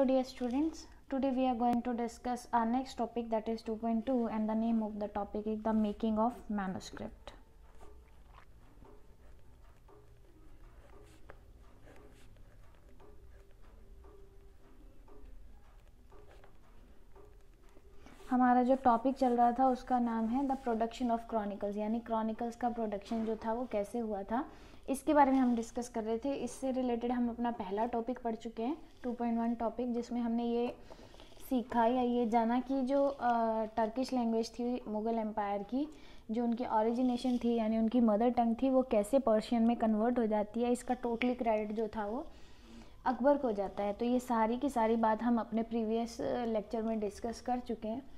Hello dear students, today we are going to discuss our next topic, that is 2.2, and the name of the topic is the making of manuscript. हमारा जो topic चल रहा था उसका नाम है the production of chronicles, यानी chronicles का प्रोडक्शन जो था वो कैसे हुआ था, इसके बारे में हम डिस्कस कर रहे थे। इससे रिलेटेड हम अपना पहला टॉपिक पढ़ चुके हैं 2.1 टॉपिक, जिसमें हमने ये सीखा या ये जाना कि जो टर्किश लैंग्वेज थी मुग़ल एम्पायर की, जो उनकी ओरिजिनेशन थी यानी उनकी मदर टंग थी, वो कैसे पर्शियन में कन्वर्ट हो जाती है। इसका टोटली क्रेडिट जो था वो अकबर को जाता है। तो ये सारी की सारी बात हम अपने प्रीवियस लेक्चर में डिस्कस कर चुके हैं।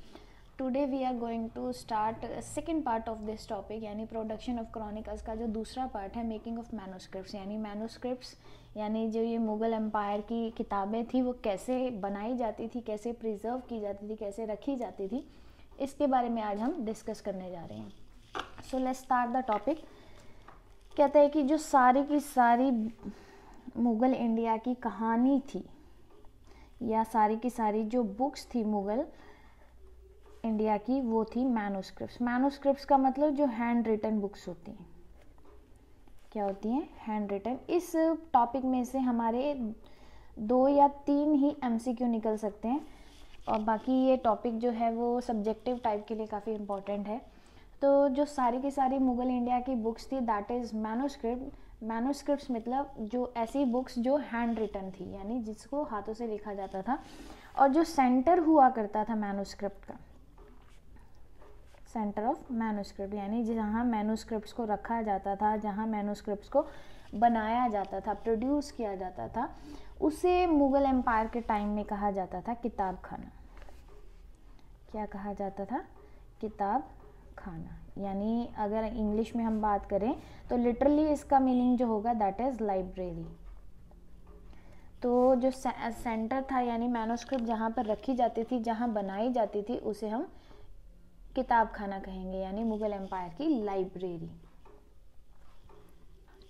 Today we are going to start second part of this topic, यानी प्रोडक्शन ऑफ क्रॉनिकल्स का जो दूसरा पार्ट है, मेकिंग ऑफ मैनूस्क्रिप्ट्स। यानी मैनूस्क्रिप्ट्स यानी जो ये मुग़ल एम्पायर की किताबें थी वो कैसे बनाई जाती थी, कैसे प्रिजर्व की जाती थी, कैसे रखी जाती थी, इसके बारे में आज हम डिस्कस करने जा रहे हैं। So let's start the topic. कहते हैं कि जो सारी की सारी मुग़ल इंडिया की कहानी थी या सारी की सारी जो बुक्स थी मुग़ल इंडिया की, वो थी मैनूस्क्रिप्ट्स। मैनूस्क्रिप्ट्स का मतलब जो हैंड रिटन बुक्स होती हैं। क्या होती हैं? Hand written. इस टॉपिक में से हमारे 2 या 3 ही MCQ निकल सकते हैं, और बाकी ये टॉपिक जो है वो सब्जेक्टिव टाइप के लिए काफ़ी इम्पोर्टेंट है। तो जो सारी की सारी मुग़ल इंडिया की बुक्स थी, दैट इज़ मैनूस्क्रिप्ट। मैनूस्क्रिप्ट्स मतलब जो ऐसी बुक्स जो हैंड रिटन थी, यानी जिसको हाथों से लिखा जाता था। और जो सेंटर हुआ करता था मैनूस्क्रिप्ट का, सेंटर ऑफ मैनूस्क्रिप्ट, यानी जहाँ मैनूस्क्रिप्ट्स को रखा जाता था, जहाँ मैनूस्क्रिप्ट्स को बनाया जाता था, प्रोड्यूस किया जाता था, उसे मुग़ल एम्पायर के टाइम में कहा जाता था किताब खाना। क्या कहा जाता था? किताब खाना। यानी अगर इंग्लिश में हम बात करें तो लिटरली इसका मीनिंग जो होगा दैट इज़ लाइब्रेरी। तो जो सेंटर था यानी मैनूस्क्रिप्ट जहाँ पर रखी जाती थी, जहाँ बनाई जाती थी, उसे हम किताब खाना कहेंगे, यानी मुग़ल एम्पायर की लाइब्रेरी।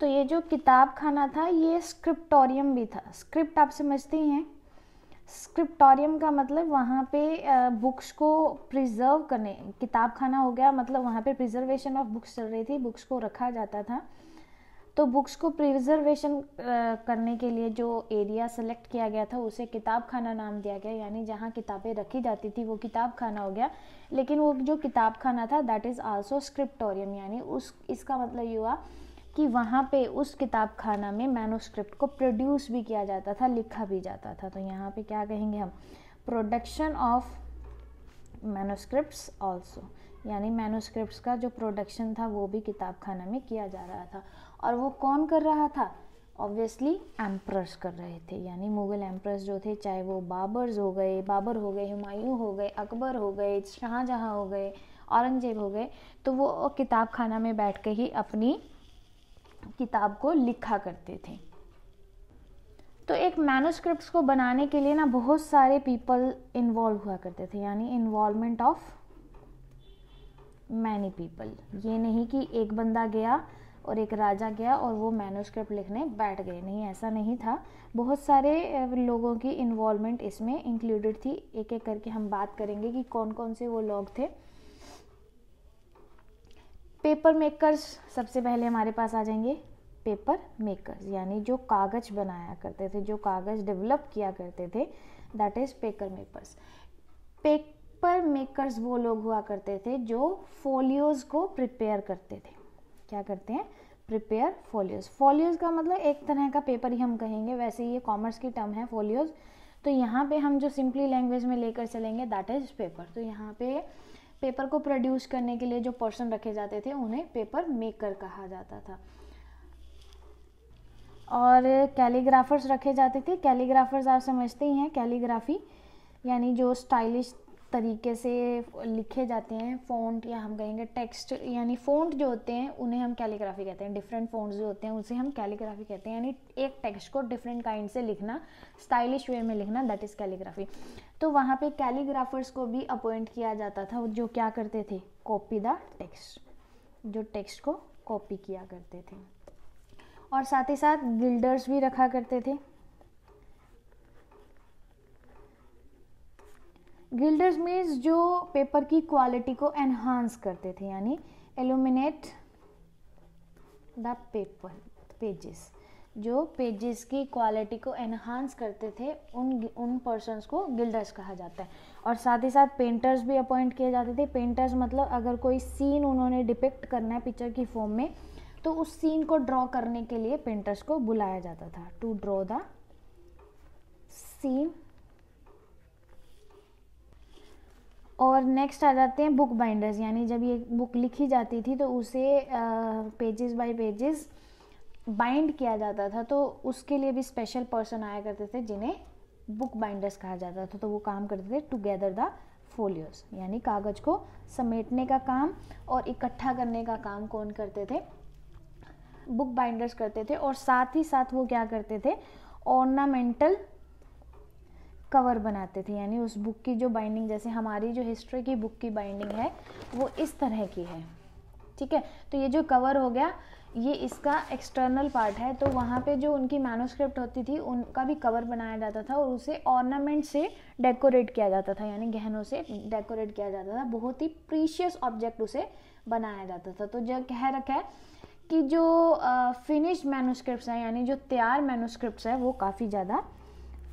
तो ये जो किताब खाना था ये स्क्रिप्टोरियम भी था। स्क्रिप्ट आप समझते ही हैं। स्क्रिप्टोरियम का मतलब वहाँ पे बुक्स को प्रिजर्व करने, किताब खाना हो गया मतलब वहाँ पे प्रिजर्वेशन ऑफ बुक्स चल रही थी, बुक्स को रखा जाता था। तो बुक्स को प्रिजर्वेशन करने के लिए जो एरिया सेलेक्ट किया गया था उसे किताब खाना नाम दिया गया, यानी जहाँ किताबें रखी जाती थी वो किताब खाना हो गया। लेकिन वो जो किताब खाना था दैट इज़ आल्सो स्क्रिप्टोरियम, यानी इसका मतलब ये हुआ कि वहाँ पे उस किताब खाना में मैनूस्क्रिप्ट को प्रोड्यूस भी किया जाता था, लिखा भी जाता था। तो यहाँ पे क्या कहेंगे हम? प्रोडक्शन ऑफ मैनूस्क्रिप्ट्स ऑल्सो, यानी मैनूस्क्रिप्ट्स का जो प्रोडक्शन था वो भी किताब खाना में किया जा रहा था। और वो कौन कर रहा था? ऑब्वियसली एम्परर्स कर रहे थे, यानी मुग़ल एम्परर्स जो थे, चाहे वो बाबर हो गए, हुमायूं हो गए, अकबर हो गए, शाहजहाँ हो गए, औरंगजेब हो गए, तो वो किताब खाना में बैठ के ही अपनी किताब को लिखा करते थे। तो एक मैनूस्क्रिप्ट्स को बनाने के लिए ना बहुत सारे पीपल इन्वॉल्व हुआ करते थे, यानी इन्वॉल्वमेंट ऑफ मैनी पीपल। ये नहीं कि एक बंदा गया और एक राजा गया और वो मैनूस्क्रिप्ट लिखने बैठ गए, नहीं, ऐसा नहीं था। बहुत सारे लोगों की इन्वॉल्वमेंट इसमें इंक्लूडेड थी। एक एक करके हम बात करेंगे कि कौन कौन से वो लोग थे। पेपर मेकर्स सबसे पहले हमारे पास आ जाएंगे। पेपर मेकर्स यानी जो कागज़ बनाया करते थे, जो कागज़ डेवलप किया करते थे, that is paper makers. Paper makers वो लोग हुआ करते थे जो फोलियोज़ को प्रिपेयर करते थे। क्या करते हैं? प्रिपेयर फोलियोज़। फोलियोज़ का मतलब एक तरह का पेपर ही हम कहेंगे, वैसे ये कॉमर्स की टर्म है फोलियोज़। तो यहाँ पे हम जो सिंपली लैंग्वेज में लेकर चलेंगे दैट इज़ पेपर। तो यहाँ पे पेपर को प्रोड्यूस करने के लिए जो पर्सन रखे जाते थे उन्हें पेपर मेकर कहा जाता था। और कैलीग्राफर्स रखे जाते थे। कैलीग्राफर्स आप समझते ही हैं, कैलीग्राफी यानी जो स्टाइलिश तरीके से लिखे जाते हैं, फ़ॉन्ट या हम कहेंगे टेक्स्ट, यानी फ़ॉन्ट जो होते हैं उन्हें हम कैलीग्राफी कहते हैं। डिफरेंट फ़ॉन्ट्स जो होते हैं उसे हम कैलीग्राफी कहते हैं, यानी एक टेक्स्ट को डिफरेंट काइंड से लिखना, स्टाइलिश वे में लिखना, दैट इज़ कैलीग्राफी। तो वहाँ पे कैलीग्राफर्स को भी अपॉइंट किया जाता था, जो क्या करते थे? कॉपी द टेक्स्ट, जो टेक्स्ट को कॉपी किया करते थे। और साथ ही साथ गिल्डर्स भी रखा करते थे। गिल्डर्स मीन्स जो पेपर की क्वालिटी को एनहांस करते थे, यानी एल्यूमिनेट द पेपर पेजेस, जो पेजेस की क्वालिटी को एनहांस करते थे उन पर्सन्स को गिल्डर्स कहा जाता है। और साथ ही साथ पेंटर्स भी अपॉइंट किए जाते थे। पेंटर्स मतलब अगर कोई सीन उन्होंने डिपिक्ट करना है पिक्चर की फॉर्म में, तो उस सीन को ड्रॉ करने के लिए पेंटर्स को बुलाया जाता था, टू ड्रॉ द सीन। और नेक्स्ट आ जाते हैं बुक बाइंडर्स, यानी जब ये बुक लिखी जाती थी तो उसे पेजेस बाय पेजेस बाइंड किया जाता था, तो उसके लिए भी स्पेशल पर्सन आया करते थे जिन्हें बुक बाइंडर्स कहा जाता था। तो वो काम करते थे टुगेदर द फोलियोस, यानी कागज को समेटने का काम और इकट्ठा करने का काम कौन करते थे? बुक बाइंडर्स करते थे। और साथ ही साथ वो क्या करते थे? ऑर्नामेंटल कवर बनाते थे, यानी उस बुक की जो बाइंडिंग, जैसे हमारी जो हिस्ट्री की बुक की बाइंडिंग है वो इस तरह की है, ठीक है। तो ये जो कवर हो गया ये इसका एक्सटर्नल पार्ट है। तो वहाँ पे जो उनकी मैन्युस्क्रिप्ट होती थी उनका भी कवर बनाया जाता था और उसे ऑर्नामेंट से डेकोरेट किया जाता था, यानी गहनों से डेकोरेट किया जाता था। बहुत ही प्रीशियस ऑब्जेक्ट उसे बनाया जाता था। तो जो कह रखा है कि जो फिनिश्ड मैन्युस्क्रिप्ट्स हैं, यानी जो तैयार मैन्युस्क्रिप्ट्स है वो काफ़ी ज़्यादा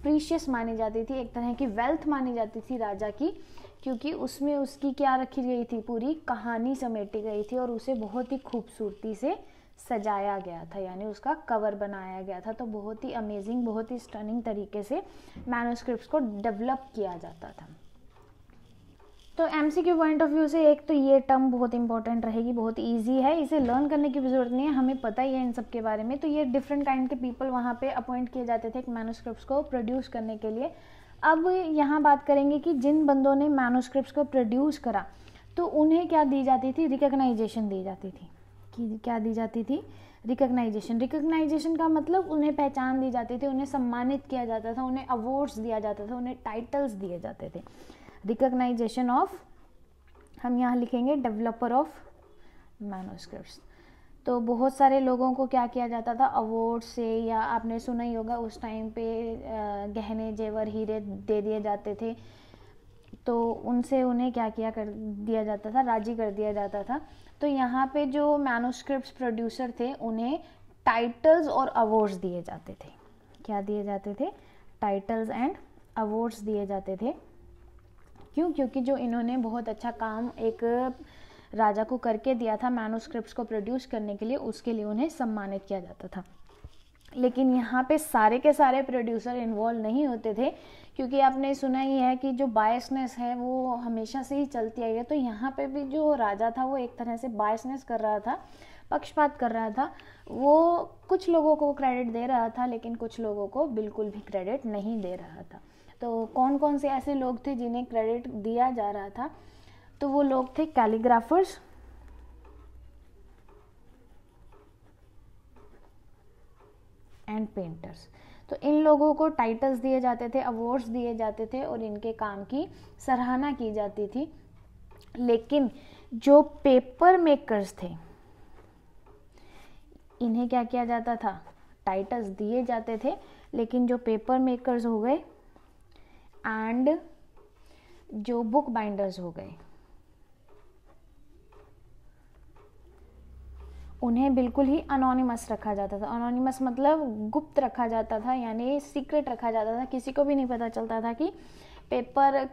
प्रीशियस मानी जाती थी, एक तरह की वेल्थ मानी जाती थी राजा की, क्योंकि उसमें उसकी क्या रखी गई थी? पूरी कहानी समेटी गई थी और उसे बहुत ही खूबसूरती से सजाया गया था, यानी उसका कवर बनाया गया था। तो बहुत ही अमेजिंग, बहुत ही स्टनिंग तरीके से मैन्युस्क्रिप्ट्स को डेवलप किया जाता था। तो एमसीक्यू पॉइंट ऑफ व्यू से एक तो ये टर्म बहुत इंपॉर्टेंट रहेगी, बहुत ईजी है, इसे लर्न करने की भी जरूरत नहीं है, हमें पता ही है इन सब के बारे में। तो ये डिफरेंट काइंड के पीपल वहाँ पे अपॉइंट किए जाते थे मैन्युस्क्रिप्ट्स को प्रोड्यूस करने के लिए। अब यहाँ बात करेंगे कि जिन बंदों ने मैन्युस्क्रिप्ट्स को प्रोड्यूस करा तो उन्हें क्या दी जाती थी? रिकग्नाइजेशन दी जाती थी। कि क्या दी जाती थी? रिकग्नाइजेशन। रिकग्नाइजेशन का मतलब उन्हें पहचान दी जाती थी, उन्हें सम्मानित किया जाता था, उन्हें अवार्ड्स दिया जाता था, उन्हें टाइटल्स दिए जाते थे। रिकग्नाइजेशन ऑफ, हम यहाँ लिखेंगे डेवलपर ऑफ मैन्युस्क्रिप्ट्स। तो बहुत सारे लोगों को क्या किया जाता था? अवार्ड से, या आपने सुना ही होगा उस टाइम पे गहने जेवर हीरे दे दिए जाते थे, तो उनसे उन्हें क्या किया कर दिया जाता था? राजी कर दिया जाता था। तो यहाँ पे जो मैन्युस्क्रिप्ट्स प्रोड्यूसर थे उन्हें टाइटल्स और अवार्ड्स दिए जाते थे। क्या दिए जाते थे? टाइटल्स एंड अवार्ड्स दिए जाते थे। क्यों? क्योंकि जो इन्होंने बहुत अच्छा काम एक राजा को करके दिया था मैन्युस्क्रिप्ट्स को प्रोड्यूस करने के लिए, उसके लिए उन्हें सम्मानित किया जाता था। लेकिन यहाँ पे सारे के सारे प्रोड्यूसर इन्वॉल्व नहीं होते थे, क्योंकि आपने सुना ही है कि जो बायसनेस है वो हमेशा से ही चलती आई है। तो यहाँ पे भी जो राजा था वो एक तरह से बायसनेस कर रहा था, पक्षपात कर रहा था। वो कुछ लोगों को क्रेडिट दे रहा था लेकिन कुछ लोगों को बिल्कुल भी क्रेडिट नहीं दे रहा था। तो कौन कौन से ऐसे लोग थे जिन्हें क्रेडिट दिया जा रहा था? तो वो लोग थे कैलीग्राफर्स, एंड पेंटर्स। तो इन लोगों को टाइटल्स दिए जाते थे, अवार्ड्स दिए जाते थे और इनके काम की सराहना की जाती थी। लेकिन जो पेपर मेकर्स थे इन्हें क्या किया जाता था? टाइटल्स दिए जाते थे, लेकिन जो पेपर मेकर्स हो गए एंड जो बुक बाइंडर्स हो गए उन्हें बिल्कुल ही अनोनिमस रखा जाता था। अनोनिमस मतलब गुप्त रखा जाता था, यानी सीक्रेट रखा जाता था। किसी को भी नहीं पता चलता था कि पेपर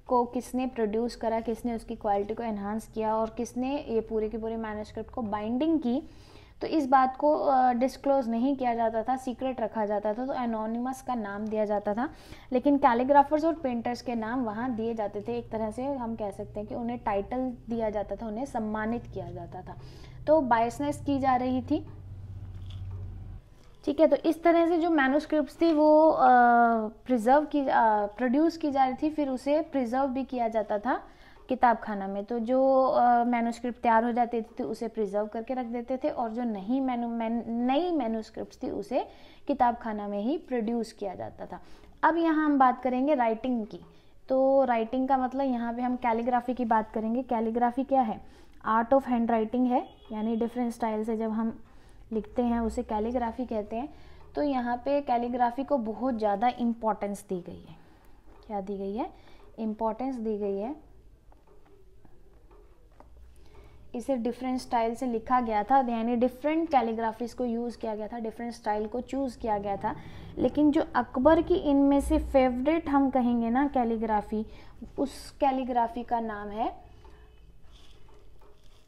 को किसने प्रोड्यूस करा, किसने उसकी क्वालिटी को एनहांस किया और किसने ये पूरे के पूरे मैन्युस्क्रिप्ट को बाइंडिंग की। तो इस बात को डिस्क्लोज नहीं किया जाता था, सीक्रेट रखा जाता था। तो एनोनिमस का नाम दिया जाता था, लेकिन कैलीग्राफर्स और पेंटर्स के नाम वहाँ दिए जाते थे। एक तरह से हम कह सकते हैं कि उन्हें टाइटल दिया जाता था, उन्हें सम्मानित किया जाता था। तो बायसनेस की जा रही थी, ठीक है। तो इस तरह से जो मैन्युस्क्रिप्ट्स थी वो प्रोड्यूस की जा रही थी, फिर उसे प्रिजर्व भी किया जाता था किताब खाना में। तो जो मैन्युस्क्रिप्ट तैयार हो जाती थी तो उसे प्रिजर्व करके रख देते थे, और जो नई मैन्युस्क्रिप्ट्स थी उसे किताब खाना में ही प्रोड्यूस किया जाता था। अब यहाँ हम बात करेंगे राइटिंग की। तो राइटिंग का मतलब यहाँ पे हम कैलीग्राफी की बात करेंगे। कैलीग्राफी क्या है? आर्ट ऑफ हैंड राइटिंग है, यानी डिफरेंट स्टाइल से जब हम लिखते हैं उसे कैलीग्राफी कहते हैं। तो यहाँ पे कैलीग्राफी को बहुत ज़्यादा इम्पोर्टेंस दी गई है। क्या दी गई है? इम्पोर्टेंस दी गई है। इसे डिफरेंट स्टाइल से लिखा गया था, यानी डिफरेंट कैलीग्राफीज को यूज़ किया गया था, डिफरेंट स्टाइल को चूज़ किया गया था। लेकिन जो अकबर की इनमें से फेवरेट हम कहेंगे ना कैलीग्राफी, उस कैलीग्राफी का नाम है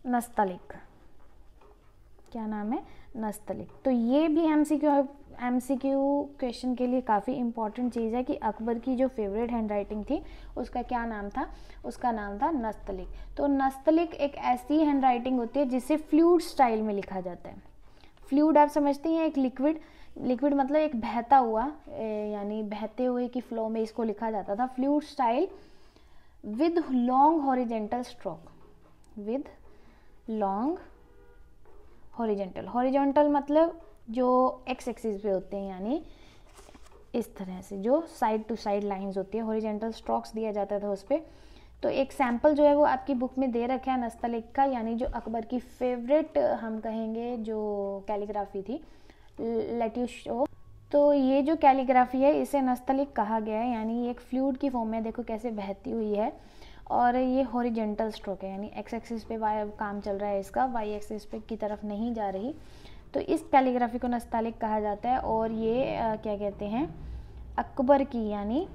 नस्तलिक। क्या नाम है? नस्तलिक। तो ये भी एमसीक्यू क्वेश्चन के लिए काफ़ी इंपॉर्टेंट चीज़ है कि अकबर की जो फेवरेट हैंडराइटिंग थी उसका क्या नाम था? उसका नाम था नस्तलिक। तो नस्तलिक एक ऐसी हैंडराइटिंग होती है जिसे फ्लूइड स्टाइल में लिखा जाता है। फ्लूइड आप समझती हैं, एक लिक्विड मतलब एक बहता हुआ, यानी बहते हुए की फ्लो में इसको लिखा जाता था। Fluid style with long horizontal stroke, with long horizontal मतलब जो एक्स एक्सिस पे होते हैं, यानी इस तरह से जो साइड टू साइड लाइंस होती है, हॉरिजॉन्टल स्ट्रोक्स दिया जाता था उस पर। तो एक सैम्पल जो है वो आपकी बुक में दे रखा है नस्तलिक का, यानी जो अकबर की फेवरेट हम कहेंगे जो कैलीग्राफी थी। Let you show. तो ये जो कैलीग्राफी है इसे नस्तलिक कहा गया है, यानी एक फ्लूइड की फॉर्म में देखो कैसे बहती हुई है, और ये हॉरिजेंटल स्ट्रोक है, यानी एक्स एक्सिस पे काम चल रहा है इसका, वाई एक्सिस पे की तरफ नहीं जा रही। तो इस कैलीग्राफी को नस्तलिक कहा जाता है, और ये क्या कहते हैं, अकबर की यानी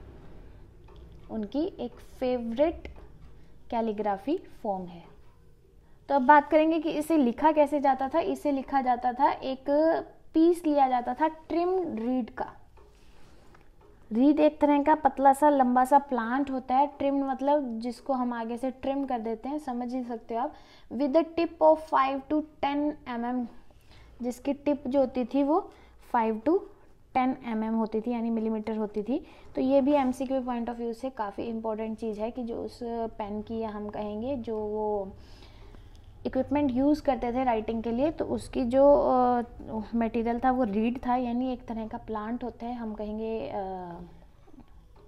उनकी एक फेवरेट कैलीग्राफी फॉर्म है। तो अब बात करेंगे कि इसे लिखा कैसे जाता था। इसे लिखा जाता था, एक पीस लिया जाता था ट्रिम्ड रीड का। रीड एक तरह का पतला सा लंबा सा प्लांट होता है। ट्रिम मतलब जिसको हम आगे से ट्रिम कर देते हैं, समझ ही सकते हो आप। With the tip of 5 to 10 mm, जिसकी टिप जो होती थी वो 5 to 10 mm होती थी, यानी मिलीमीटर होती थी। तो ये भी एमसीक्यू पॉइंट ऑफ व्यू से काफ़ी इंपॉर्टेंट चीज़ है कि जो उस पेन की, या हम कहेंगे जो वो इक्विपमेंट यूज़ करते थे राइटिंग के लिए, तो उसकी जो मटेरियल था वो रीड था, यानी एक तरह का प्लांट होता है, हम कहेंगे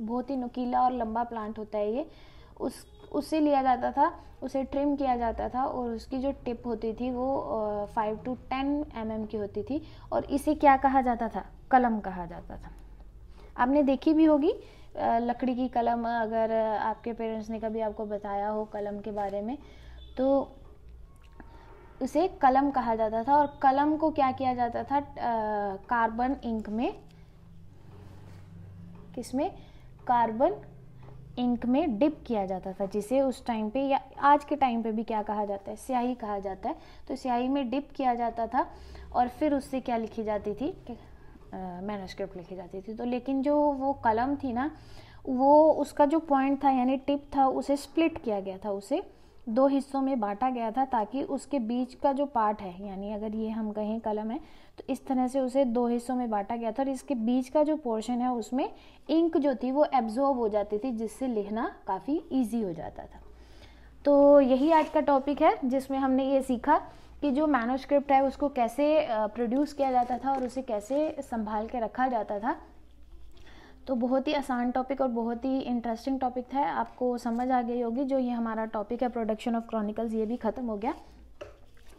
बहुत ही नुकीला और लंबा प्लांट होता है ये। उससे लिया जाता था, उसे ट्रिम किया जाता था, और उसकी जो टिप होती थी वो 5 to 10 mm की होती थी, और इसे क्या कहा जाता था? कलम कहा जाता था। आपने देखी भी होगी लकड़ी की कलम, अगर आपके पेरेंट्स ने कभी आपको बताया हो कलम के बारे में, तो उसे कलम कहा जाता था। और कलम को क्या किया जाता था? कार्बन इंक में, किसमें? कार्बन इंक में डिप किया जाता था, जिसे उस टाइम पे या आज के टाइम पे भी क्या कहा जाता है? स्याही कहा जाता है। तो स्याही में डिप किया जाता था, और फिर उससे क्या लिखी जाती थी? मैन्युस्क्रिप्ट लिखी जाती थी। तो लेकिन जो वो कलम थी ना, वो उसका जो पॉइंट था यानी टिप था, उसे स्प्लिट किया गया था, उसे 2 हिस्सों में बांटा गया था, ताकि उसके बीच का जो पार्ट है, यानी अगर ये हम कहें कलम है, तो इस तरह से उसे 2 हिस्सों में बांटा गया था, और इसके बीच का जो पोर्शन है उसमें इंक जो थी वो एब्जॉर्ब हो जाती थी, जिससे लिखना काफ़ी ईजी हो जाता था। तो यही आज का टॉपिक है, जिसमें हमने ये सीखा कि जो मैन्युस्क्रिप्ट है उसको कैसे प्रोड्यूस किया जाता था और उसे कैसे संभाल के रखा जाता था। तो बहुत ही आसान टॉपिक और बहुत ही इंटरेस्टिंग टॉपिक था, आपको समझ आ गई होगी। जो ये हमारा टॉपिक है प्रोडक्शन ऑफ क्रॉनिकल्स, ये भी ख़त्म हो गया।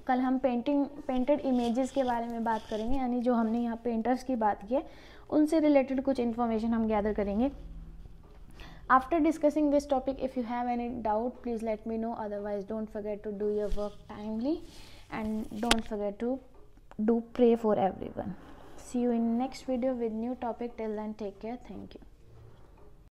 कल हम पेंटेड इमेजेस के बारे में बात करेंगे, यानी जो हमने यहाँ पेंटर्स की बात की है उनसे रिलेटेड कुछ इन्फॉर्मेशन हम गैदर करेंगे। After discussing this topic, if you have any doubt, please let me know. Otherwise, don't forget to do your work timely, and don't forget to pray for everyone. See you in next video with new topic. Till then, take care. Thank you.